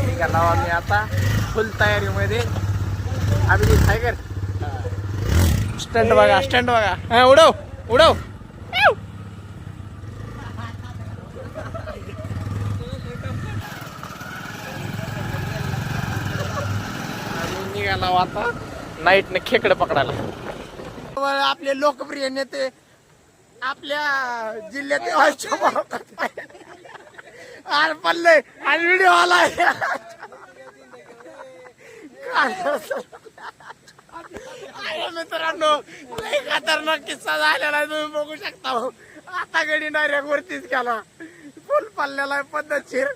निघाला आम्ही आता फुल तयारीमध्ये. आम्ही टायगर स्टंट बघा, स्टंट बघा. हा, उडव उडव. निघाला आता नाईटने खेकडे पकडायला. आपले लोकप्रिय नेते आपल्या जिल्ह्यात आर पडले आणि व्हिडिओ आलाय. मित्रांनो लय खतरनाक किस्सा झालेला आहे, तुम्ही बघू शकता. आता गडी डायरेक्ट वरतीच केला, फुल पडलेला पद्धतशीर.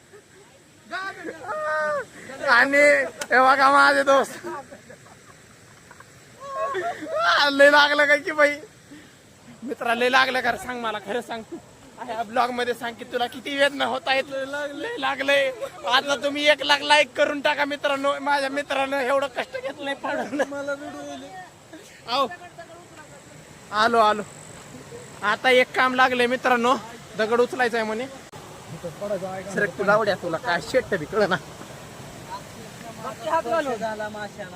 आणि हे बघा माझे दोस्त लय लागलं काय की बाई. मित्रा लय लागलं का सांग, मला खरं सांग. ह्या ब्लॉग मध्ये सांग की तुला किती वेदना होत आहेत. लय लागलंय. आता तुम्ही 1 लाख लाईक करून टाका मित्रांनो. माझ्या मित्रानं एवढं कष्ट घेतलंय पडून मला व्हिडिओ. आलो आलो. आता एक काम लागलंय मित्रांनो, दगड उचलायचा आहे म्हणे. सरक तुला आवड्या, तुला काय शेट बी कळ ना.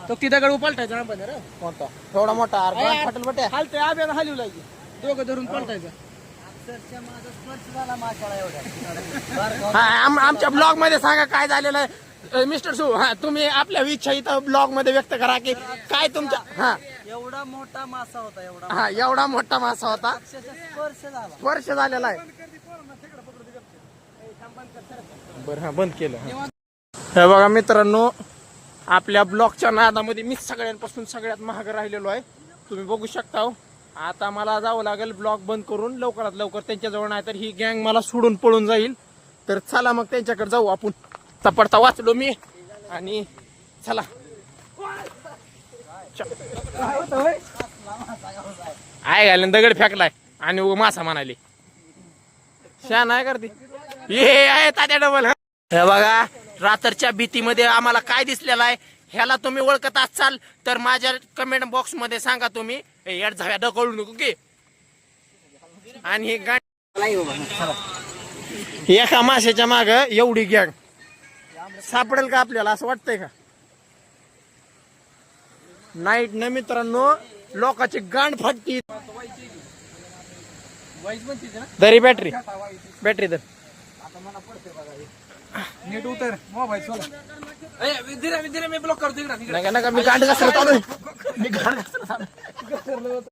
तो ती दगड उपलटायचा ना पण कोणता थोडा मोठा फाटल बट्या हालते आब्याला हलवू लागली. दोघं धरून पलटायचं. आमच्या ब्लॉग मध्ये सांगा काय झालेलं आहे मिस्टर सु. हा, तुम्ही आपल्या इच्छा इथं ब्लॉग मध्ये व्यक्त करा की काय तुमच्या. हा, एवढा मोठा मासा होता, एवढा. हा, एवढा मोठा मासा होता. स्पर्श झालेला आहे. बरं, हा बंद केलं. हे बघा मित्रांनो, आपल्या ब्लॉगच्या नादामध्ये मी सगळ्यांपासून सगळ्यात महाग राहिलेलो आहे, तुम्ही बघू शकता. आता मला जावं लागेल ब्लॉग बंद करून लवकरात लवकर त्यांच्याजवळ, नाही तर ही गँग मला सोडून पळून जाईल. तर चला मग त्यांच्याकडे जाऊ आपण. चपडता वाचलो मी आणि चला. आय घालून दगड फेकलाय आणि मासा म्हणाले. शान आहे करते हे आहे तात्या डबल. हे बघा, रात्रीच्या भीतीमध्ये आम्हाला काय दिसलेलं आहे ह्याला तुम्ही ओळखत असाल तर माझ्या कमेंट बॉक्स मध्ये सांगा तुम्ही. याड झाव्या ढकलू नको की. आणि हे गाडी एका माशाच्या माग एवढी गँग सापडेल का आपल्याला असं वाटतंय का? नाईट न मित्रांनो लोकांची गांड फाटती. दरी बॅटरी बॅटरी तर नीट उतर मोबाईल सोडा. मी ब्लॉक करतो. नका मी गांड घासला चालू. मी गांड घासला.